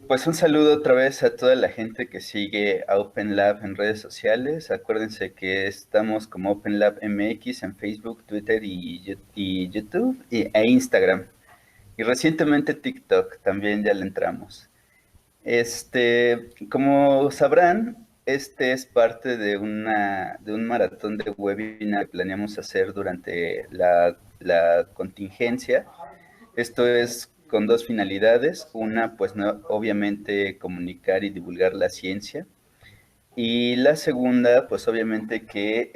Pues un saludo otra vez a toda la gente que sigue a Open Lab en redes sociales. Acuérdense que estamos como Open Lab MX en Facebook, Twitter y YouTube e Instagram. Y recientemente TikTok también ya le entramos. Como sabrán, este es parte de un maratón de webinar que planeamos hacer durante la contingencia. Esto es con dos finalidades. Una, pues no, obviamente comunicar y divulgar la ciencia. Y la segunda, pues obviamente que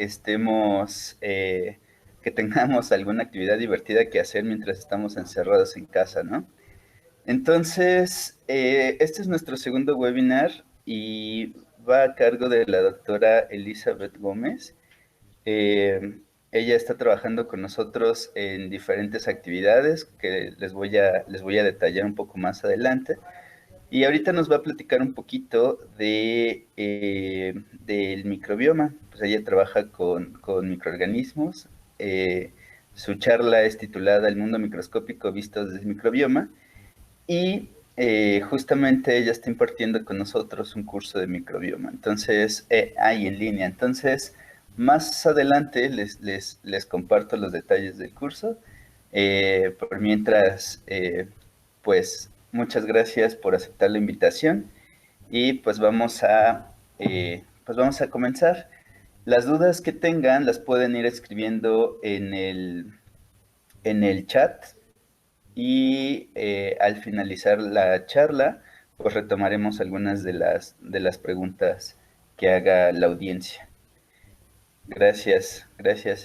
tengamos alguna actividad divertida que hacer mientras estamos encerrados en casa, ¿no? Entonces, este es nuestro segundo webinar y va a cargo de la doctora Elizabeth Gómez. Ella está trabajando con nosotros en diferentes actividades que les voy a detallar un poco más adelante. Y ahorita nos va a platicar un poquito del microbioma. Pues ella trabaja con microorganismos. Su charla es titulada El mundo microscópico visto desde el microbioma. Y justamente ella está impartiendo con nosotros un curso de microbioma. Entonces, ahí en línea. Entonces, más adelante les comparto los detalles del curso. Por mientras, pues muchas gracias por aceptar la invitación y pues vamos a comenzar. Las dudas que tengan las pueden ir escribiendo en el chat y al finalizar la charla, pues retomaremos algunas de las preguntas que haga la audiencia. Gracias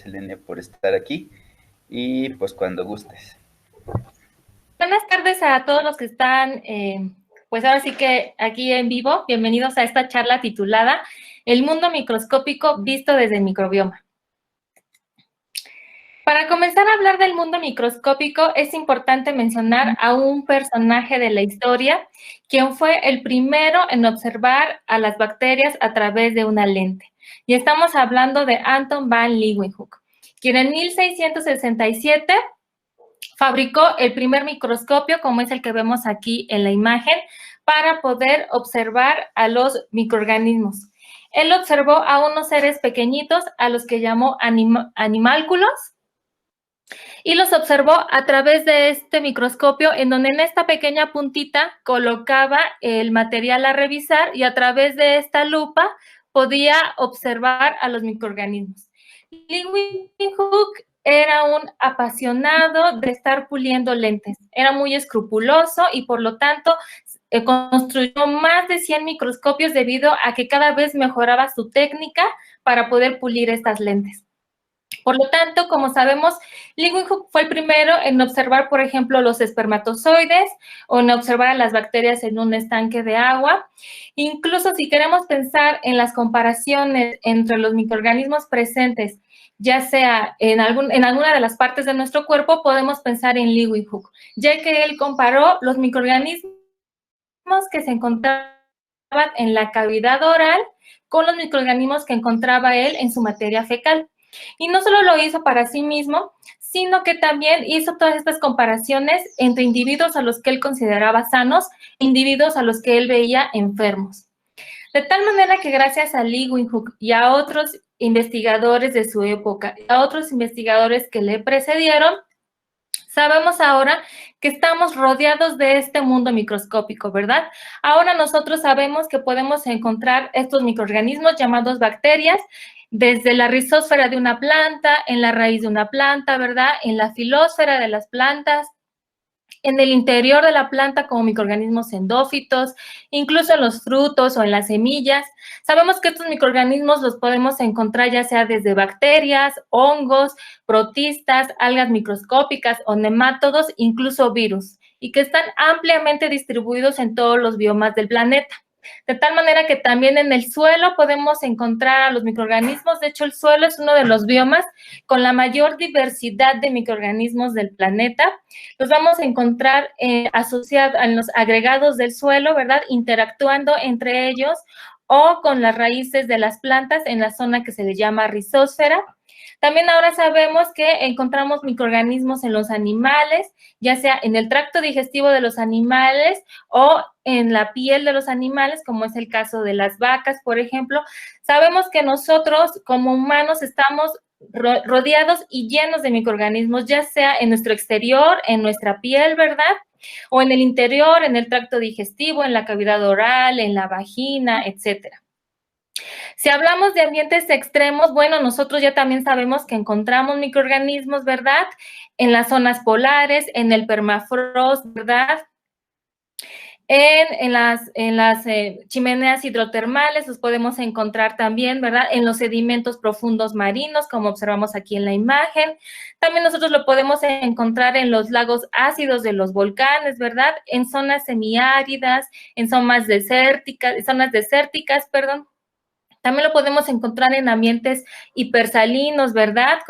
Elena por estar aquí y pues cuando gustes. Buenas tardes a todos los que están, pues ahora sí que aquí en vivo. Bienvenidos a esta charla titulada El mundo microscópico visto desde el microbioma. Para comenzar a hablar del mundo microscópico, es importante mencionar a un personaje de la historia, quien fue el primero en observar a las bacterias a través de una lente. Y estamos hablando de Anton van Leeuwenhoek, quien en 1667 fabricó el primer microscopio, como es el que vemos aquí en la imagen, para poder observar a los microorganismos. Él observó a unos seres pequeñitos a los que llamó animálculos y los observó a través de este microscopio, en donde en esta pequeña puntita colocaba el material a revisar y a través de esta lupa podía observar a los microorganismos. Leeuwenhoek era un apasionado de estar puliendo lentes, era muy escrupuloso y por lo tanto construyó más de 100 microscopios debido a que cada vez mejoraba su técnica para poder pulir estas lentes. Por lo tanto, como sabemos, Leeuwenhoek fue el primero en observar, por ejemplo, los espermatozoides o en observar a las bacterias en un estanque de agua. Incluso si queremos pensar en las comparaciones entre los microorganismos presentes, ya sea en alguna de las partes de nuestro cuerpo, podemos pensar en Leeuwenhoek, ya que él comparó los microorganismos que se encontraban en la cavidad oral con los microorganismos que encontraba él en su materia fecal. Y no solo lo hizo para sí mismo, sino que también hizo todas estas comparaciones entre individuos a los que él consideraba sanos e individuos a los que él veía enfermos. De tal manera que gracias a Leeuwenhoek y a otros investigadores de su época, a otros investigadores que le precedieron, sabemos ahora que estamos rodeados de este mundo microscópico, ¿verdad? Ahora nosotros sabemos que podemos encontrar estos microorganismos llamados bacterias desde la rizósfera de una planta, en la raíz de una planta, ¿verdad? En la filósfera de las plantas, en el interior de la planta como microorganismos endófitos, incluso en los frutos o en las semillas. Sabemos que estos microorganismos los podemos encontrar ya sea desde bacterias, hongos, protistas, algas microscópicas o nemátodos, incluso virus, y que están ampliamente distribuidos en todos los biomas del planeta. De tal manera que también en el suelo podemos encontrar a los microorganismos. De hecho, el suelo es uno de los biomas con la mayor diversidad de microorganismos del planeta. Los vamos a encontrar asociados a los agregados del suelo, ¿verdad? Interactuando entre ellos o con las raíces de las plantas en la zona que se le llama rizósfera. También ahora sabemos que encontramos microorganismos en los animales, ya sea en el tracto digestivo de los animales o en la piel de los animales, como es el caso de las vacas, por ejemplo. Sabemos que nosotros como humanos estamos rodeados y llenos de microorganismos, ya sea en nuestro exterior, en nuestra piel, ¿verdad? O en el interior, en el tracto digestivo, en la cavidad oral, en la vagina, etcétera. Si hablamos de ambientes extremos, bueno, nosotros ya también sabemos que encontramos microorganismos, ¿verdad? En las zonas polares, en el permafrost, ¿verdad? En las chimeneas hidrotermales los podemos encontrar también, ¿verdad? En los sedimentos profundos marinos, como observamos aquí en la imagen. También nosotros lo podemos encontrar en los lagos ácidos de los volcanes, ¿verdad? En zonas semiáridas, en zonas desérticas, perdón. También lo podemos encontrar en ambientes hipersalinos, ¿verdad?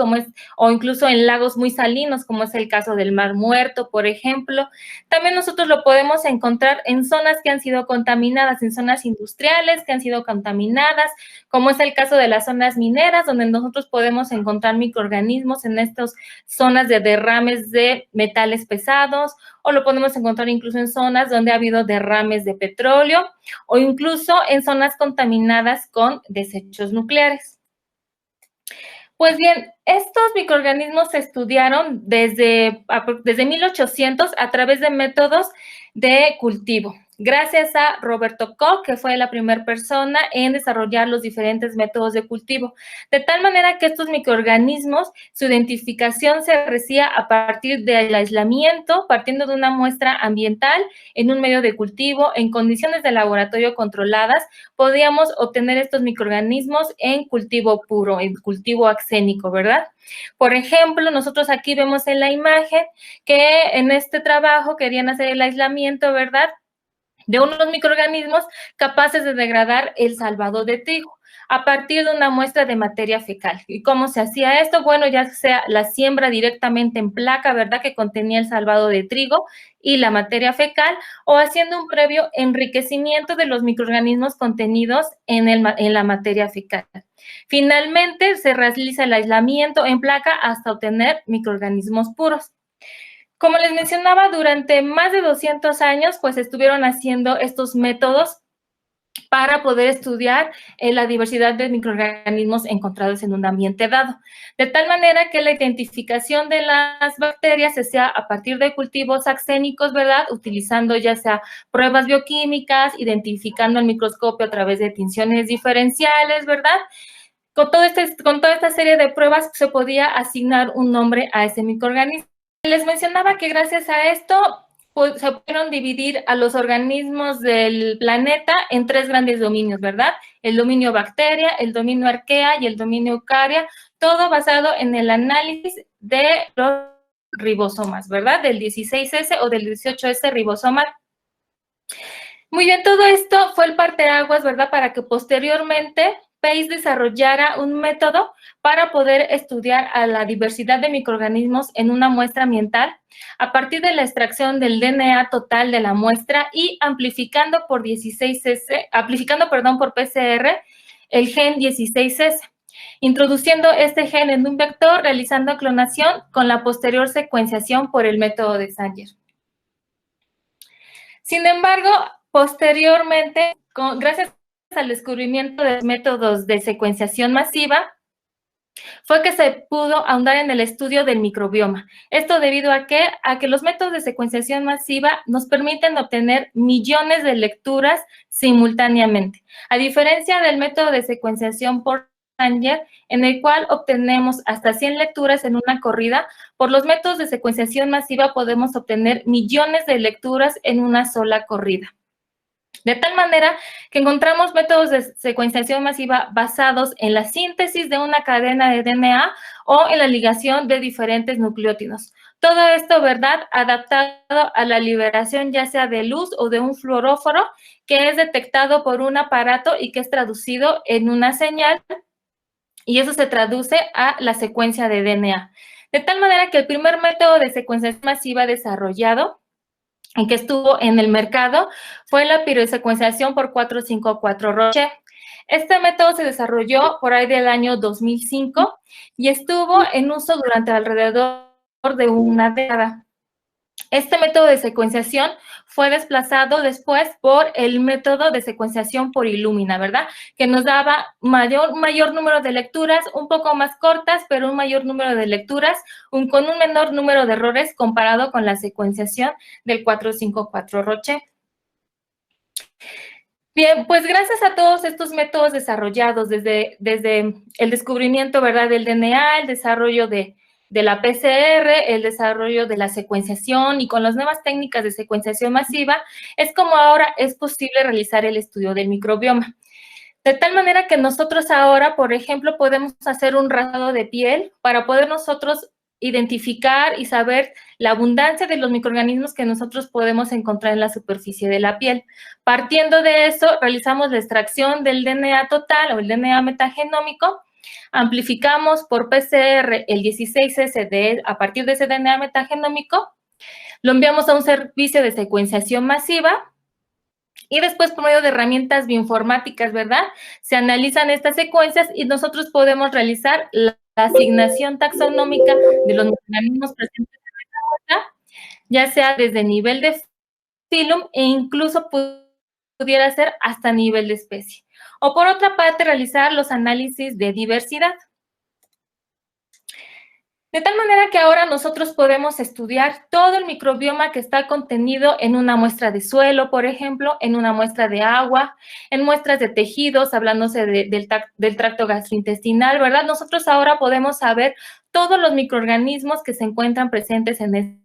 O incluso en lagos muy salinos, como es el caso del Mar Muerto, por ejemplo. También nosotros lo podemos encontrar en zonas que han sido contaminadas, en zonas industriales que han sido contaminadas, como es el caso de las zonas mineras, donde nosotros podemos encontrar microorganismos en estas zonas de derrames de metales pesados, o lo podemos encontrar incluso en zonas donde ha habido derrames de petróleo, o incluso en zonas contaminadas con desechos nucleares. Pues bien, estos microorganismos se estudiaron desde 1800 a través de métodos de cultivo, gracias a Roberto Koch, que fue la primera persona en desarrollar los diferentes métodos de cultivo, de tal manera que estos microorganismos, su identificación se hacía a partir del aislamiento, partiendo de una muestra ambiental en un medio de cultivo, en condiciones de laboratorio controladas, podíamos obtener estos microorganismos en cultivo puro, en cultivo axénico, ¿verdad? Por ejemplo, nosotros aquí vemos en la imagen que en este trabajo querían hacer el aislamiento, ¿verdad?, de unos microorganismos capaces de degradar el salvado de trigo a partir de una muestra de materia fecal. ¿Y cómo se hacía esto? Bueno, ya sea la siembra directamente en placa, ¿verdad?, que contenía el salvado de trigo y la materia fecal, o haciendo un previo enriquecimiento de los microorganismos contenidos en la materia fecal. Finalmente, se realiza el aislamiento en placa hasta obtener microorganismos puros. Como les mencionaba, durante más de 200 años, pues estuvieron haciendo estos métodos para poder estudiar la diversidad de microorganismos encontrados en un ambiente dado. De tal manera que la identificación de las bacterias se hacía a partir de cultivos axénicos, ¿verdad?, utilizando ya sea pruebas bioquímicas, identificando el microscopio a través de tinciones diferenciales, ¿verdad? Con toda esta serie de pruebas se podía asignar un nombre a ese microorganismo. Les mencionaba que gracias a esto se pudieron dividir a los organismos del planeta en 3 grandes dominios, ¿verdad? El dominio bacteria, el dominio arquea y el dominio eucaria, todo basado en el análisis de los ribosomas, ¿verdad? Del 16S o del 18S ribosomal. Muy bien, todo esto fue el parteaguas, ¿verdad?, para que posteriormente Pace desarrollara un método para poder estudiar a la diversidad de microorganismos en una muestra ambiental a partir de la extracción del DNA total de la muestra y amplificando por PCR el gen 16S, introduciendo este gen en un vector, realizando clonación con la posterior secuenciación por el método de Sanger. Sin embargo, posteriormente, gracias al descubrimiento de métodos de secuenciación masiva, fue que se pudo ahondar en el estudio del microbioma. Esto debido a que los métodos de secuenciación masiva nos permiten obtener millones de lecturas simultáneamente, a diferencia del método de secuenciación por Sanger, en el cual obtenemos hasta 100 lecturas en una corrida. Por los métodos de secuenciación masiva podemos obtener millones de lecturas en una sola corrida. De tal manera que encontramos métodos de secuenciación masiva basados en la síntesis de una cadena de DNA o en la ligación de diferentes nucleótidos. Todo esto, ¿verdad?, adaptado a la liberación ya sea de luz o de un fluoróforo que es detectado por un aparato y que es traducido en una señal, y eso se traduce a la secuencia de DNA. De tal manera que el primer método de secuenciación masiva desarrollado en que estuvo en el mercado fue la pirosecuenciación por 454 Roche. Este método se desarrolló por ahí del año 2005 y estuvo en uso durante alrededor de una década. Este método de secuenciación fue desplazado después por el método de secuenciación por Illumina, ¿verdad? Que nos daba mayor número de lecturas, un poco más cortas, pero un mayor número de lecturas, con un menor número de errores comparado con la secuenciación del 454 Roche. Bien, pues gracias a todos estos métodos desarrollados desde el descubrimiento, ¿verdad?, del DNA, el desarrollo de la PCR, el desarrollo de la secuenciación y con las nuevas técnicas de secuenciación masiva, es como ahora es posible realizar el estudio del microbioma. De tal manera que nosotros ahora, por ejemplo, podemos hacer un rastreo de piel para poder nosotros identificar y saber la abundancia de los microorganismos que nosotros podemos encontrar en la superficie de la piel. Partiendo de eso, realizamos la extracción del DNA total o el DNA metagenómico, amplificamos por PCR el 16S a partir de ese DNA metagenómico, lo enviamos a un servicio de secuenciación masiva y después, por medio de herramientas bioinformáticas, ¿verdad?, se analizan estas secuencias y nosotros podemos realizar la asignación taxonómica de los microorganismos presentes en la muestra, ya sea desde nivel de filum e incluso pudiera ser hasta nivel de especie. O por otra parte, realizar los análisis de diversidad. De tal manera que ahora nosotros podemos estudiar todo el microbioma que está contenido en una muestra de suelo, por ejemplo, en una muestra de agua, en muestras de tejidos, hablándose del tracto gastrointestinal, ¿verdad? Nosotros ahora podemos saber todos los microorganismos que se encuentran presentes en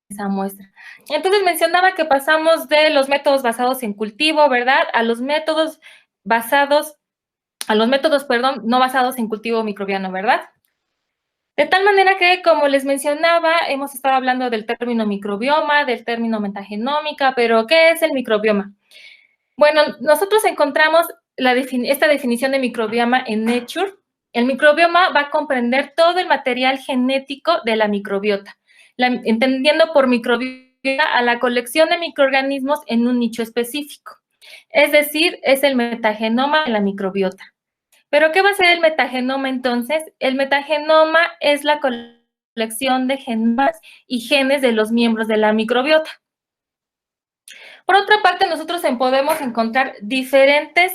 esa muestra. Entonces mencionaba que pasamos de los métodos basados en cultivo, ¿verdad?, a los métodos no basados en cultivo microbiano, ¿verdad? De tal manera que, como les mencionaba, hemos estado hablando del término microbioma, del término metagenómica, pero ¿qué es el microbioma? Bueno, nosotros encontramos esta definición de microbioma en Nature. El microbioma va a comprender todo el material genético de la microbiota, entendiendo por microbiota a la colección de microorganismos en un nicho específico. Es decir, es el metagenoma de la microbiota. ¿Pero qué va a ser el metagenoma entonces? El metagenoma es la colección de genomas y genes de los miembros de la microbiota. Por otra parte, nosotros podemos encontrar diferentes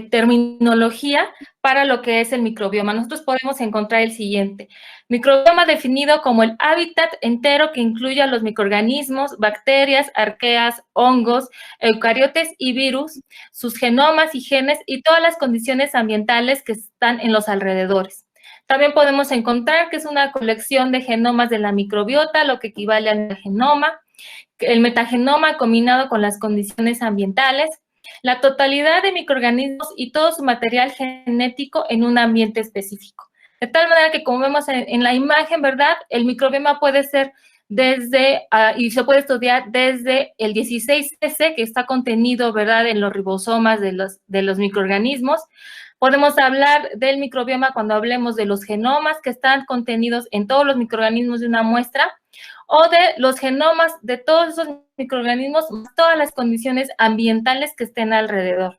terminología para lo que es el microbioma. Nosotros podemos encontrar el siguiente: microbioma definido como el hábitat entero que incluye a los microorganismos, bacterias, arqueas, hongos, eucariotes y virus, sus genomas y genes y todas las condiciones ambientales que están en los alrededores. También podemos encontrar que es una colección de genomas de la microbiota, lo que equivale al genoma, el metagenoma combinado con las condiciones ambientales, la totalidad de microorganismos y todo su material genético en un ambiente específico. De tal manera que, como vemos en la imagen, ¿verdad?, el microbioma puede ser y se puede estudiar desde el 16S, que está contenido, ¿verdad?, en los ribosomas de los microorganismos. Podemos hablar del microbioma cuando hablemos de los genomas que están contenidos en todos los microorganismos de una muestra, o de los genomas de todos esos microorganismos, todas las condiciones ambientales que estén alrededor.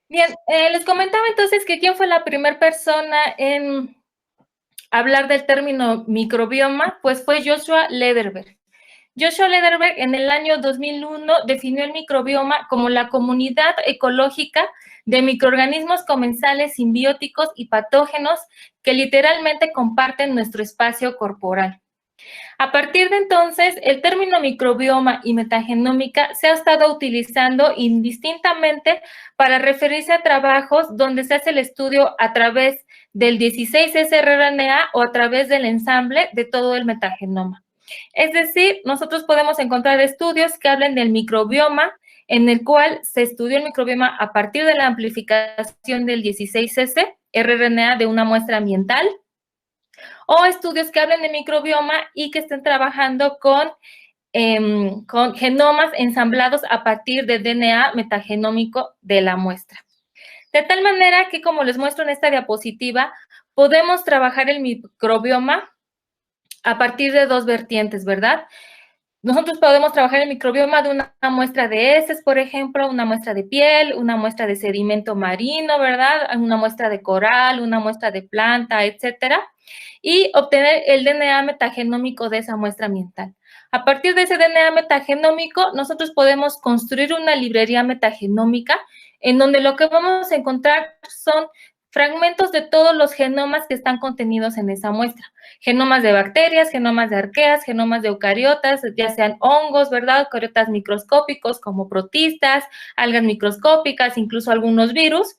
Bien, les comentaba entonces que quién fue la primera persona en hablar del término microbioma, pues fue Joshua Lederberg. Joshua Lederberg en el año 2001 definió el microbioma como la comunidad ecológica de microorganismos comensales, simbióticos y patógenos que literalmente comparten nuestro espacio corporal. A partir de entonces, el término microbioma y metagenómica se ha estado utilizando indistintamente para referirse a trabajos donde se hace el estudio a través del 16S-rRNA o a través del ensamble de todo el metagenoma. Es decir, nosotros podemos encontrar estudios que hablen del microbioma, en el cual se estudió el microbioma a partir de la amplificación del 16S, rRNA de una muestra ambiental, o estudios que hablen de microbioma y que estén trabajando con genomas ensamblados a partir de DNA metagenómico de la muestra. De tal manera que, como les muestro en esta diapositiva, podemos trabajar el microbioma a partir de dos vertientes, ¿verdad? Nosotros podemos trabajar el microbioma de una muestra de heces, por ejemplo, una muestra de piel, una muestra de sedimento marino, ¿verdad? Una muestra de coral, una muestra de planta, etcétera, y obtener el DNA metagenómico de esa muestra ambiental. A partir de ese DNA metagenómico, nosotros podemos construir una librería metagenómica en donde lo que vamos a encontrar son fragmentos de todos los genomas que están contenidos en esa muestra. Genomas de bacterias, genomas de arqueas, genomas de eucariotas, ya sean hongos, ¿verdad? Eucariotas microscópicos como protistas, algas microscópicas, incluso algunos virus.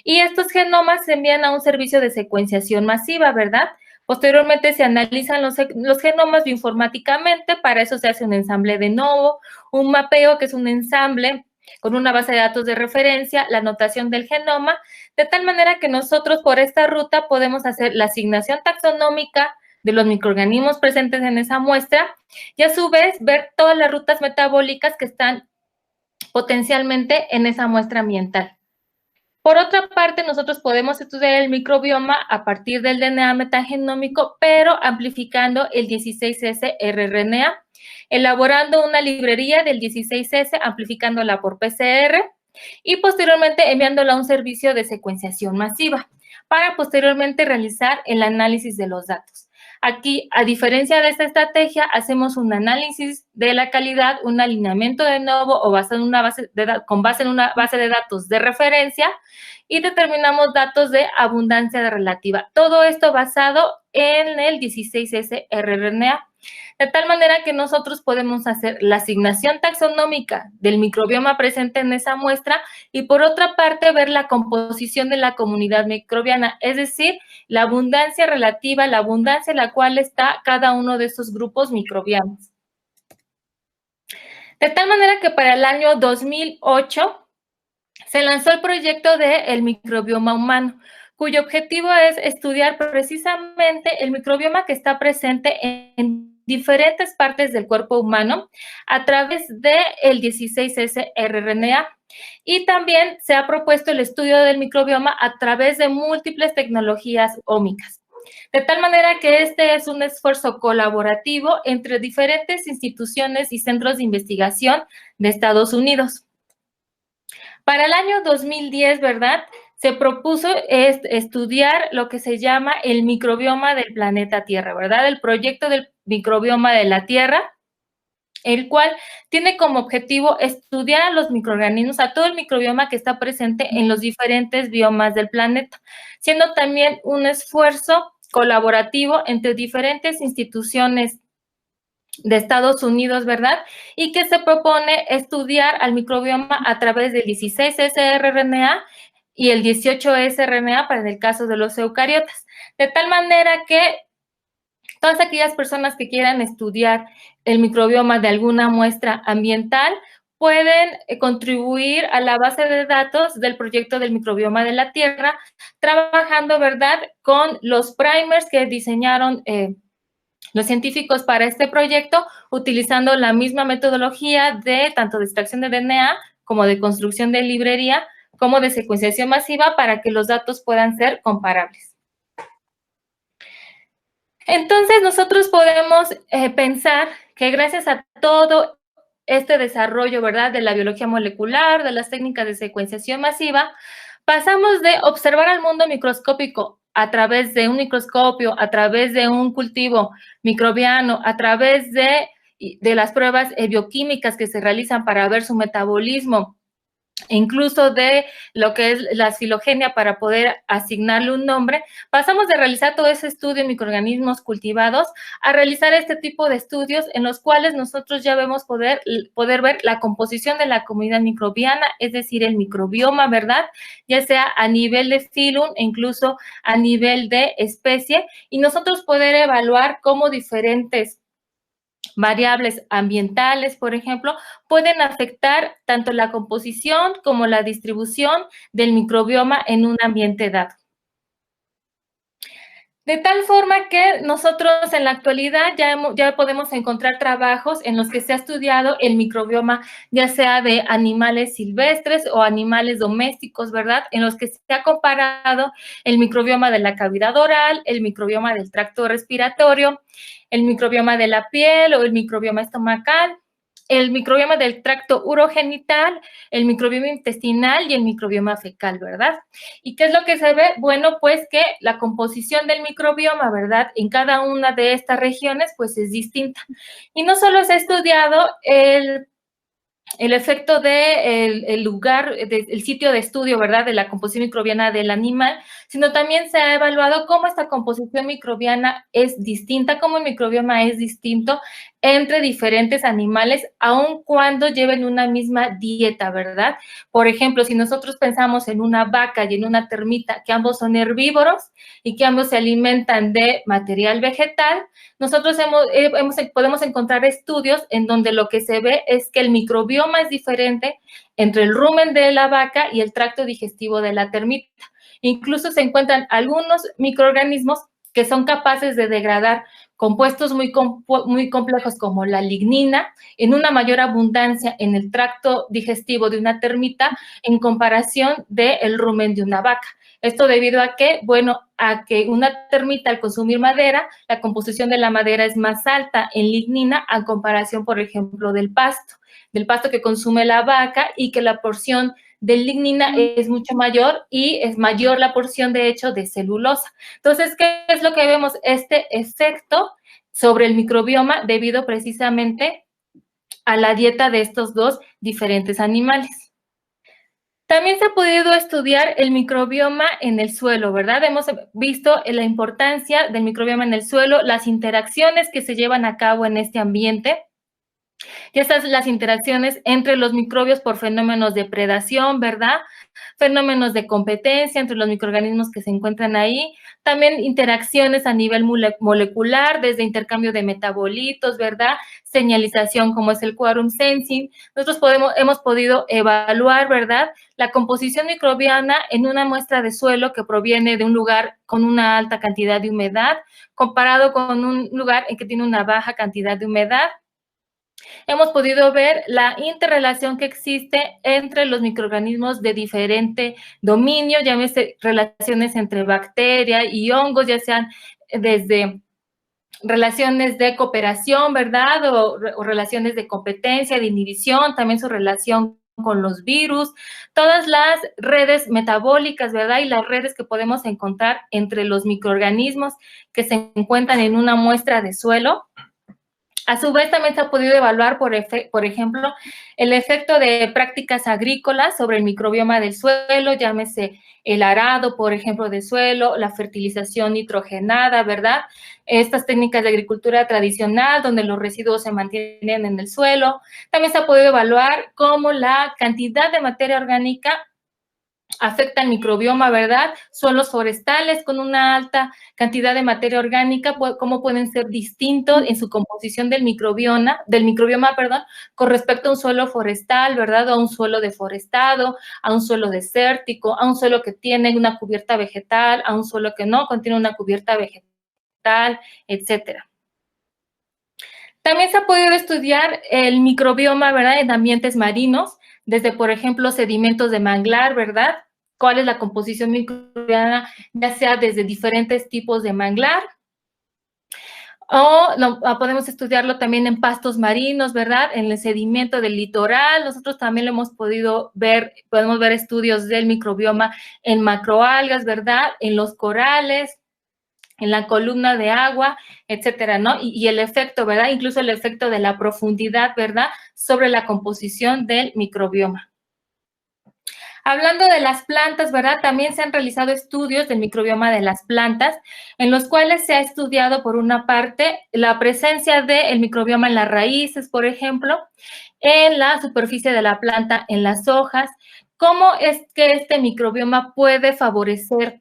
Y estos genomas se envían a un servicio de secuenciación masiva, ¿verdad? Posteriormente se analizan los genomas bioinformáticamente, para eso se hace un ensamble de novo, un mapeo, que es un ensamble con una base de datos de referencia, la anotación del genoma, de tal manera que nosotros por esta ruta podemos hacer la asignación taxonómica de los microorganismos presentes en esa muestra y a su vez ver todas las rutas metabólicas que están potencialmente en esa muestra ambiental. Por otra parte, nosotros podemos estudiar el microbioma a partir del DNA metagenómico, pero amplificando el 16S rRNA, elaborando una librería del 16S, amplificándola por PCR y posteriormente enviándola a un servicio de secuenciación masiva para posteriormente realizar el análisis de los datos. Aquí, a diferencia de esta estrategia, hacemos un análisis de la calidad, un alineamiento de novo o con base en una base de datos de referencia y determinamos datos de abundancia relativa. Todo esto basado en el 16S rRNA. De tal manera que nosotros podemos hacer la asignación taxonómica del microbioma presente en esa muestra y por otra parte ver la composición de la comunidad microbiana, es decir, la abundancia relativa, la abundancia en la cual está cada uno de estos grupos microbianos. De tal manera que para el año 2008 se lanzó el proyecto del microbioma humano, cuyo objetivo es estudiar precisamente el microbioma que está presente en diferentes partes del cuerpo humano a través del 16S rRNA. Y también se ha propuesto el estudio del microbioma a través de múltiples tecnologías ómicas. De tal manera que este es un esfuerzo colaborativo entre diferentes instituciones y centros de investigación de Estados Unidos. Para el año 2010, ¿verdad?, se propuso estudiar lo que se llama el microbioma del planeta Tierra, ¿verdad? El proyecto del microbioma de la Tierra, el cual tiene como objetivo estudiar a los microorganismos, a todo el microbioma que está presente en los diferentes biomas del planeta, siendo también un esfuerzo colaborativo entre diferentes instituciones de Estados Unidos, ¿verdad? Y que se propone estudiar al microbioma a través del 16S rRNA y el 18S rRNA para el caso de los eucariotas. De tal manera que todas aquellas personas que quieran estudiar el microbioma de alguna muestra ambiental pueden contribuir a la base de datos del proyecto del microbioma de la Tierra, trabajando, ¿verdad?, con los primers que diseñaron los científicos para este proyecto, utilizando la misma metodología de tanto de extracción de DNA como de construcción de librería, como de secuenciación masiva para que los datos puedan ser comparables. Entonces, nosotros podemos pensar que gracias a todo este desarrollo, ¿verdad?, de la biología molecular, de las técnicas de secuenciación masiva, pasamos de observar al mundo microscópico a través de un microscopio, a través de un cultivo microbiano, a través de las pruebas bioquímicas que se realizan para ver su metabolismo, incluso de lo que es la filogenia para poder asignarle un nombre, pasamos de realizar todo ese estudio en microorganismos cultivados a realizar este tipo de estudios en los cuales nosotros ya vemos poder ver la composición de la comunidad microbiana, es decir, el microbioma, ¿verdad?, ya sea a nivel de filum e incluso a nivel de especie, y nosotros poder evaluar cómo diferentes variables ambientales, por ejemplo, pueden afectar tanto la composición como la distribución del microbioma en un ambiente dado. De tal forma que nosotros en la actualidad ya podemos encontrar trabajos en los que se ha estudiado el microbioma, ya sea de animales silvestres o animales domésticos, ¿verdad? En los que se ha comparado el microbioma de la cavidad oral, el microbioma del tracto respiratorio, el microbioma de la piel o el microbioma estomacal, el microbioma del tracto urogenital, el microbioma intestinal y el microbioma fecal, ¿verdad? ¿Y qué es lo que se ve? Bueno, pues que la composición del microbioma, ¿verdad? En cada una de estas regiones, pues es distinta. Y no solo se ha estudiado el efecto del lugar, del sitio de estudio, ¿verdad?, de la composición microbiana del animal, sino también se ha evaluado cómo esta composición microbiana es distinta, cómo el microbioma es distinto entre diferentes animales, aun cuando lleven una misma dieta, ¿verdad? Por ejemplo, si nosotros pensamos en una vaca y en una termita, que ambos son herbívoros y que ambos se alimentan de material vegetal, nosotros podemos encontrar estudios en donde lo que se ve es que el microbioma es diferente entre el rumen de la vaca y el tracto digestivo de la termita. Incluso se encuentran algunos microorganismos que son capaces de degradar compuestos muy complejos como la lignina en una mayor abundancia en el tracto digestivo de una termita en comparación del rumen de una vaca. Esto debido a que, bueno, a que una termita al consumir madera, la composición de la madera es más alta en lignina a comparación, por ejemplo, del pasto que consume la vaca y que la porción de lignina es mucho mayor y es mayor la porción, de hecho, de celulosa. Entonces, ¿qué es lo que vemos? Este efecto sobre el microbioma debido precisamente a la dieta de estos dos diferentes animales. También se ha podido estudiar el microbioma en el suelo, ¿verdad? Hemos visto la importancia del microbioma en el suelo, las interacciones que se llevan a cabo en este ambiente, y estas las interacciones entre los microbios por fenómenos de predación, ¿verdad? Fenómenos de competencia entre los microorganismos que se encuentran ahí, también interacciones a nivel molecular, desde intercambio de metabolitos, ¿verdad? Señalización como es el quorum sensing. Nosotros hemos podido evaluar, ¿verdad?, la composición microbiana en una muestra de suelo que proviene de un lugar con una alta cantidad de humedad, comparado con un lugar en que tiene una baja cantidad de humedad. Hemos podido ver la interrelación que existe entre los microorganismos de diferente dominio, llámese relaciones entre bacterias y hongos, ya sean desde relaciones de cooperación, ¿verdad? O relaciones de competencia, de inhibición, también su relación con los virus, todas las redes metabólicas, ¿verdad? Y las redes que podemos encontrar entre los microorganismos que se encuentran en una muestra de suelo. A su vez, también se ha podido evaluar, por ejemplo, el efecto de prácticas agrícolas sobre el microbioma del suelo, llámese el arado, por ejemplo, de suelo, la fertilización nitrogenada, ¿verdad? Estas técnicas de agricultura tradicional, donde los residuos se mantienen en el suelo. También se ha podido evaluar cómo la cantidad de materia orgánica afecta al microbioma, ¿verdad? Suelos forestales con una alta cantidad de materia orgánica, cómo pueden ser distintos en su composición del microbioma, perdón, con respecto a un suelo forestal, ¿verdad? O a un suelo deforestado, a un suelo desértico, a un suelo que tiene una cubierta vegetal, a un suelo que no contiene una cubierta vegetal, etcétera. También se ha podido estudiar el microbioma, ¿verdad?, en ambientes marinos, desde, por ejemplo, sedimentos de manglar, ¿verdad? ¿Cuál es la composición microbiana, ya sea desde diferentes tipos de manglar? O podemos estudiarlo también en pastos marinos, ¿verdad? En el sedimento del litoral. Nosotros también lo hemos podido ver, podemos ver estudios del microbioma en macroalgas, ¿verdad? En los corales, en la columna de agua, etcétera, ¿no? Y el efecto, ¿verdad? Incluso el efecto de la profundidad, ¿verdad?, sobre la composición del microbioma. Hablando de las plantas, ¿verdad? También se han realizado estudios del microbioma de las plantas, en los cuales se ha estudiado, por una parte, la presencia del microbioma en las raíces, por ejemplo, en la superficie de la planta, en las hojas, cómo es que este microbioma puede favorecer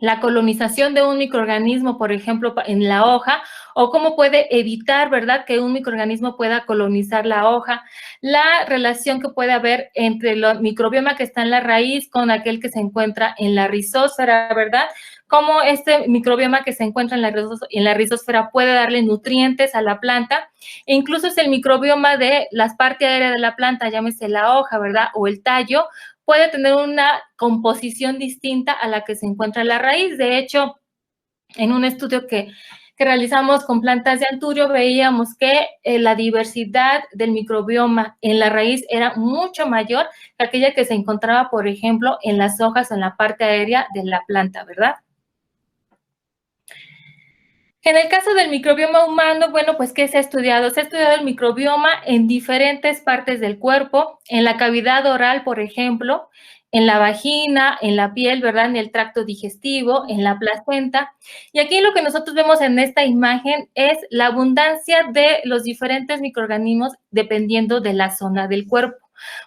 la colonización de un microorganismo, por ejemplo, en la hoja, o cómo puede evitar, ¿verdad?, que un microorganismo pueda colonizar la hoja, la relación que puede haber entre el microbioma que está en la raíz con aquel que se encuentra en la rizósfera, ¿verdad?, cómo este microbioma que se encuentra en la rizósfera puede darle nutrientes a la planta, e incluso es el microbioma de la parte aérea de la planta, llámese la hoja, ¿verdad?, o el tallo, puede tener una composición distinta a la que se encuentra en la raíz. De hecho, en un estudio que realizamos con plantas de anturio, veíamos que la diversidad del microbioma en la raíz era mucho mayor que aquella que se encontraba, por ejemplo, en las hojas o en la parte aérea de la planta, ¿verdad? En el caso del microbioma humano, bueno, pues, ¿qué se ha estudiado? Se ha estudiado el microbioma en diferentes partes del cuerpo, en la cavidad oral, por ejemplo, en la vagina, en la piel, ¿verdad?, en el tracto digestivo, en la placenta. Y aquí lo que nosotros vemos en esta imagen es la abundancia de los diferentes microorganismos dependiendo de la zona del cuerpo.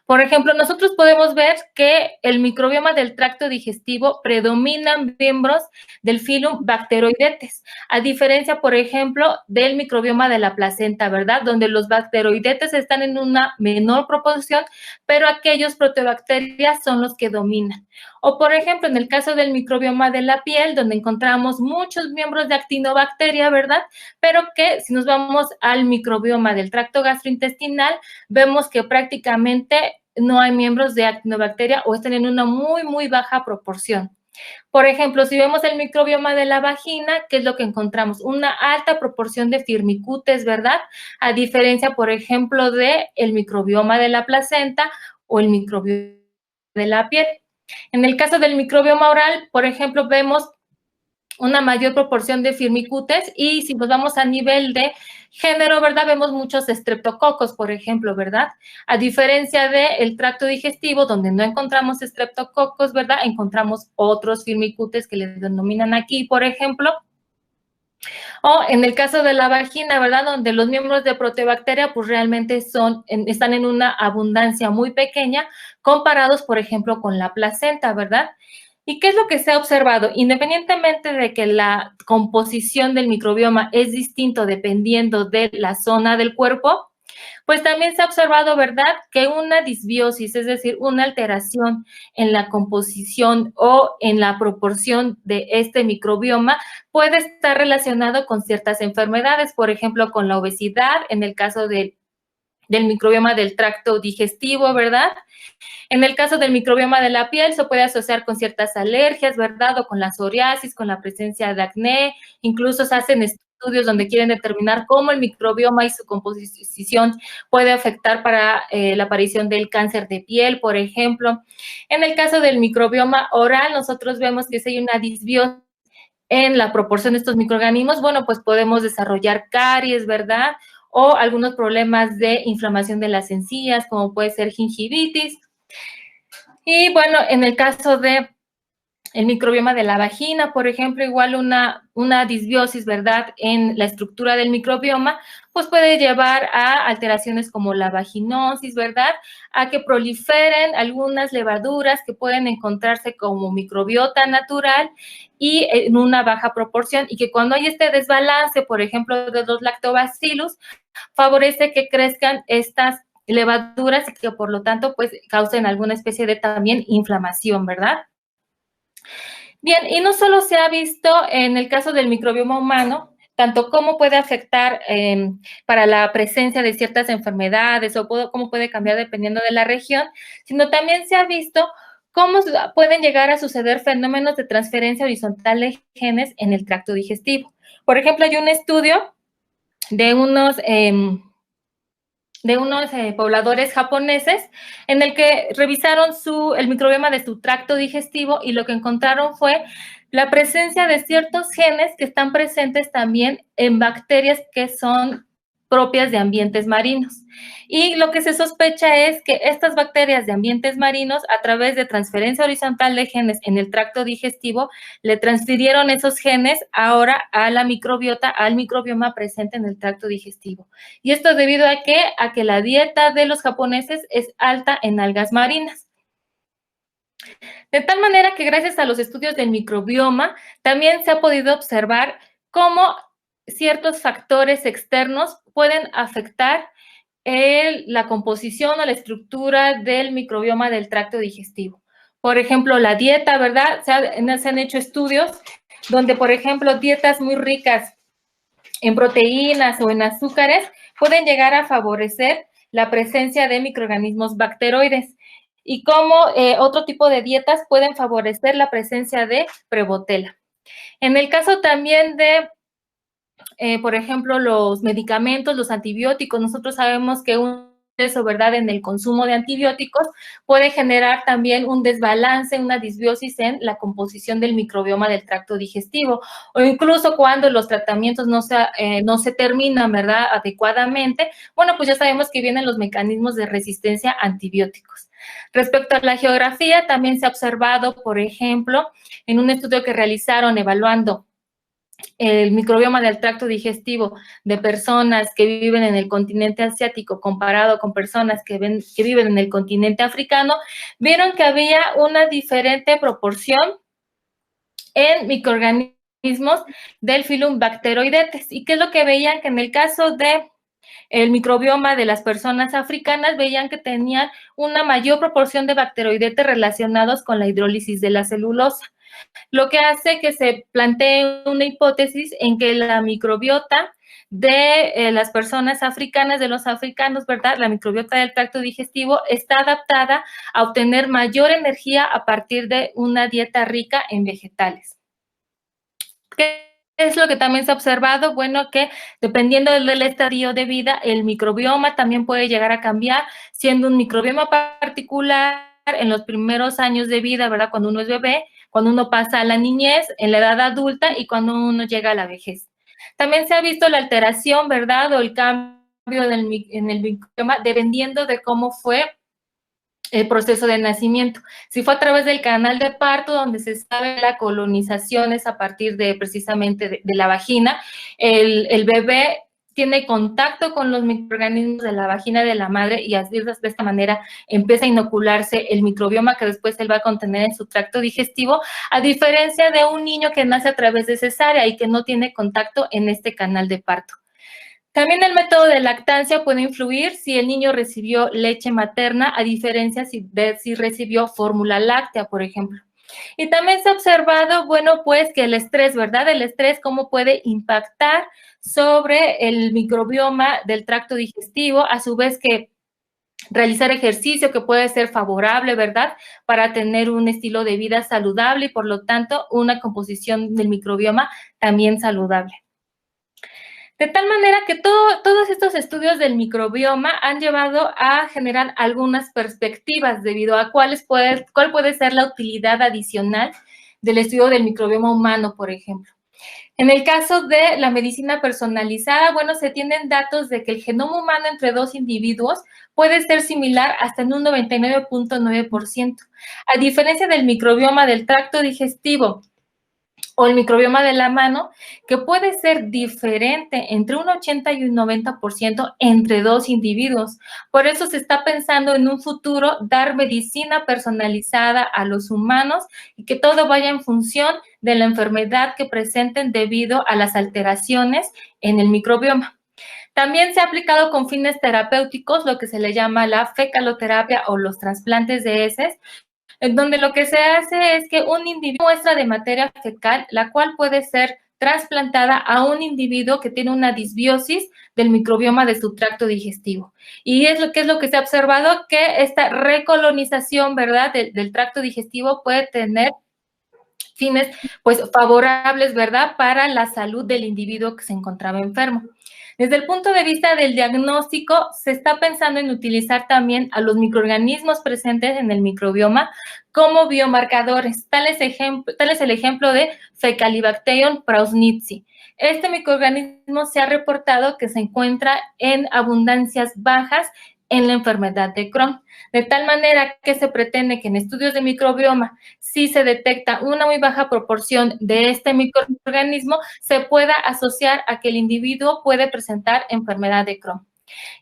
Por ejemplo, nosotros podemos ver que el microbioma del tracto digestivo predominan miembros del filum Bacteroidetes, a diferencia, por ejemplo, del microbioma de la placenta, ¿verdad?, donde los Bacteroidetes están en una menor proporción, pero aquellos proteobacterias son los que dominan. O, por ejemplo, en el caso del microbioma de la piel, donde encontramos muchos miembros de Actinobacteria, ¿verdad?, pero que si nos vamos al microbioma del tracto gastrointestinal, vemos que prácticamente no hay miembros de Actinobacteria o están en una muy, muy baja proporción. Por ejemplo, si vemos el microbioma de la vagina, ¿qué es lo que encontramos? Una alta proporción de firmicutes, ¿verdad?, a diferencia, por ejemplo, del microbioma de la placenta o el microbioma de la piel. En el caso del microbioma oral, por ejemplo, vemos una mayor proporción de firmicutes, y si nos vamos a nivel de género, ¿verdad?, vemos muchos estreptococos, por ejemplo, ¿verdad? A diferencia del tracto digestivo, donde no encontramos estreptococos, ¿verdad?, encontramos otros firmicutes que les denominan aquí, por ejemplo. O en el caso de la vagina, ¿verdad?, donde los miembros de Proteobacteria, pues realmente están en una abundancia muy pequeña, comparados, por ejemplo, con la placenta, ¿verdad? ¿Y qué es lo que se ha observado? Independientemente de que la composición del microbioma es distinto dependiendo de la zona del cuerpo, pues también se ha observado, ¿verdad?, que una disbiosis, es decir, una alteración en la composición o en la proporción de este microbioma puede estar relacionado con ciertas enfermedades, por ejemplo, con la obesidad, en el caso del microbioma del tracto digestivo, ¿verdad? En el caso del microbioma de la piel, se puede asociar con ciertas alergias, ¿verdad?, o con la psoriasis, con la presencia de acné. Incluso se hacen estudios donde quieren determinar cómo el microbioma y su composición puede afectar para la aparición del cáncer de piel, por ejemplo. En el caso del microbioma oral, nosotros vemos que si hay una disbiosis en la proporción de estos microorganismos, bueno, pues podemos desarrollar caries, ¿verdad?, o algunos problemas de inflamación de las encías, como puede ser gingivitis. Y bueno, en el caso de el microbioma de la vagina, por ejemplo, igual una disbiosis, ¿verdad?, en la estructura del microbioma, pues puede llevar a alteraciones como la vaginosis, ¿verdad?, a que proliferen algunas levaduras que pueden encontrarse como microbiota natural y en una baja proporción, y que cuando hay este desbalance, por ejemplo, de los lactobacillus, favorece que crezcan estas levaduras y que por lo tanto pues causen alguna especie de también inflamación, ¿verdad? Bien, y no solo se ha visto en el caso del microbioma humano, tanto cómo puede afectar para la presencia de ciertas enfermedades o cómo puede cambiar dependiendo de la región, sino también se ha visto cómo pueden llegar a suceder fenómenos de transferencia horizontal de genes en el tracto digestivo. Por ejemplo, hay un estudio de unos pobladores japoneses en el que revisaron el microbioma de su tracto digestivo, y lo que encontraron fue la presencia de ciertos genes que están presentes también en bacterias que son propias de ambientes marinos. Y lo que se sospecha es que estas bacterias de ambientes marinos, a través de transferencia horizontal de genes en el tracto digestivo, le transfirieron esos genes ahora a la microbiota, al microbioma presente en el tracto digestivo. Y esto debido a que la dieta de los japoneses es alta en algas marinas. De tal manera que gracias a los estudios del microbioma también se ha podido observar cómo ciertos factores externos pueden afectar la composición o la estructura del microbioma del tracto digestivo. Por ejemplo, la dieta, ¿verdad? Se han hecho estudios donde, por ejemplo, dietas muy ricas en proteínas o en azúcares pueden llegar a favorecer la presencia de microorganismos bacteroides y cómo otro tipo de dietas pueden favorecer la presencia de Prevotella. En el caso también de por ejemplo, los medicamentos, los antibióticos, nosotros sabemos que un exceso, ¿verdad?, en el consumo de antibióticos puede generar también un desbalance, una disbiosis en la composición del microbioma del tracto digestivo, o incluso cuando los tratamientos no se terminan, ¿verdad?, adecuadamente, bueno, pues ya sabemos que vienen los mecanismos de resistencia a antibióticos. Respecto a la geografía, también se ha observado, por ejemplo, en un estudio que realizaron evaluando el microbioma del tracto digestivo de personas que viven en el continente asiático comparado con personas que viven en el continente africano, vieron que había una diferente proporción en microorganismos del filum Bacteroidetes. ¿Y qué es lo que veían? Que en el caso de el microbioma de las personas africanas veían que tenían una mayor proporción de bacteroidetes relacionados con la hidrólisis de la celulosa, lo que hace que se plantee una hipótesis en que la microbiota de las personas africanas, de los africanos, ¿verdad? La microbiota del tracto digestivo está adaptada a obtener mayor energía a partir de una dieta rica en vegetales. ¿Qué es lo que también se ha observado? Bueno, que dependiendo del estadio de vida, el microbioma también puede llegar a cambiar, siendo un microbioma particular en los primeros años de vida, ¿verdad? Cuando uno es bebé, cuando uno pasa a la niñez, en la edad adulta y cuando uno llega a la vejez. También se ha visto la alteración, ¿verdad? O el cambio en el microbioma dependiendo de cómo fue el proceso de nacimiento. Si fue a través del canal de parto, donde se sabe la colonización es a partir de precisamente de la vagina, el bebé tiene contacto con los microorganismos de la vagina de la madre y así de esta manera empieza a inocularse el microbioma que después él va a contener en su tracto digestivo, a diferencia de un niño que nace a través de cesárea y que no tiene contacto en este canal de parto. También el método de lactancia puede influir si el niño recibió leche materna, a diferencia de si recibió fórmula láctea, por ejemplo. Y también se ha observado, bueno, pues que el estrés, ¿verdad? El estrés, cómo puede impactar sobre el microbioma del tracto digestivo, a su vez que realizar ejercicio que puede ser favorable, ¿verdad? Para tener un estilo de vida saludable y, por lo tanto, una composición del microbioma también saludable. De tal manera que todos estos estudios del microbioma han llevado a generar algunas perspectivas debido a cuál puede ser la utilidad adicional del estudio del microbioma humano, por ejemplo. En el caso de la medicina personalizada, bueno, se tienen datos de que el genoma humano entre dos individuos puede ser similar hasta en un 99.9%, a diferencia del microbioma del tracto digestivo o el microbioma de la mano, que puede ser diferente entre un 80 y un 90% entre dos individuos. Por eso se está pensando en un futuro dar medicina personalizada a los humanos y que todo vaya en función de la enfermedad que presenten debido a las alteraciones en el microbioma. También se ha aplicado con fines terapéuticos lo que se le llama la fecaloterapia o los trasplantes de heces, en donde lo que se hace es que un individuo muestra de materia fecal, la cual puede ser trasplantada a un individuo que tiene una disbiosis del microbioma de su tracto digestivo. Y es lo que se ha observado, que esta recolonización, ¿verdad?, del tracto digestivo puede tener fines, pues, favorables, ¿verdad?, para la salud del individuo que se encontraba enfermo. Desde el punto de vista del diagnóstico, se está pensando en utilizar también a los microorganismos presentes en el microbioma como biomarcadores. Tal es el ejemplo de Fecalibacterium prausnitzii. Este microorganismo se ha reportado que se encuentra en abundancias bajas en la enfermedad de Crohn, de tal manera que se pretende que en estudios de microbioma, si se detecta una muy baja proporción de este microorganismo, se pueda asociar a que el individuo puede presentar enfermedad de Crohn.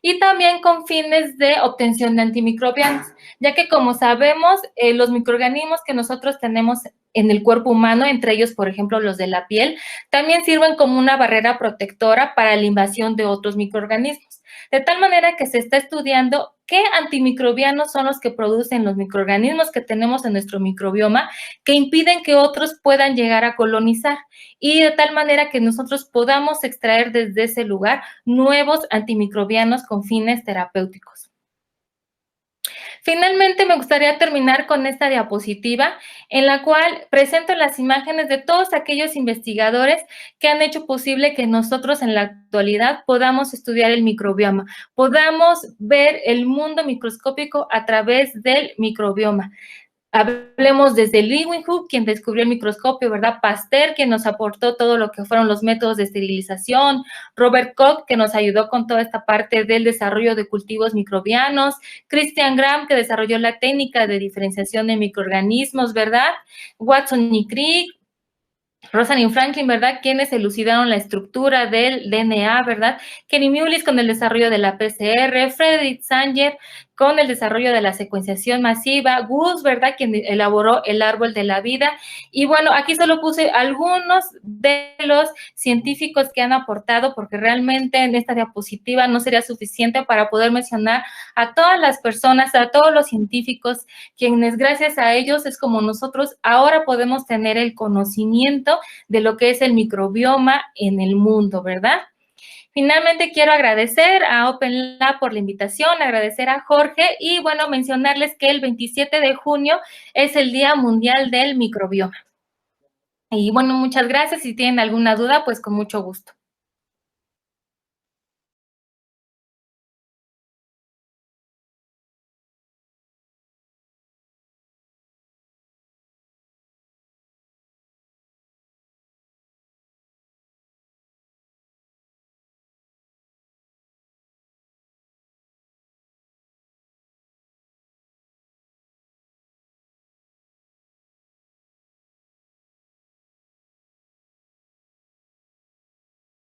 y también con fines de obtención de antimicrobianos, ya que como sabemos, los microorganismos que nosotros tenemos en el cuerpo humano, entre ellos, por ejemplo, los de la piel, también sirven como una barrera protectora para la invasión de otros microorganismos. De tal manera que se está estudiando qué antimicrobianos son los que producen los microorganismos que tenemos en nuestro microbioma que impiden que otros puedan llegar a colonizar y de tal manera que nosotros podamos extraer desde ese lugar nuevos antimicrobianos con fines terapéuticos. Finalmente, me gustaría terminar con esta diapositiva en la cual presento las imágenes de todos aquellos investigadores que han hecho posible que nosotros en la actualidad podamos estudiar el microbioma, podamos ver el mundo microscópico a través del microbioma. Hablemos desde Leeuwenhoek, quien descubrió el microscopio, ¿verdad? Pasteur, quien nos aportó todo lo que fueron los métodos de esterilización, Robert Koch, que nos ayudó con toda esta parte del desarrollo de cultivos microbianos, Christian Gram, que desarrolló la técnica de diferenciación de microorganismos, ¿verdad? Watson y Crick, Rosalind Franklin, ¿verdad? Quienes elucidaron la estructura del DNA, ¿verdad? Kenny Mullis con el desarrollo de la PCR, Frederick Sanger con el desarrollo de la secuenciación masiva, Gus, ¿verdad? Quien elaboró el árbol de la vida. Y bueno, aquí solo puse algunos de los científicos que han aportado, porque realmente en esta diapositiva no sería suficiente para poder mencionar a todas las personas, a todos los científicos, quienes gracias a ellos es como nosotros ahora podemos tener el conocimiento de lo que es el microbioma en el mundo, ¿verdad? Finalmente, quiero agradecer a Open Lab por la invitación, agradecer a Jorge y, bueno, mencionarles que el 27 de junio es el Día Mundial del Microbioma. Y, bueno, muchas gracias. Si tienen alguna duda, pues con mucho gusto.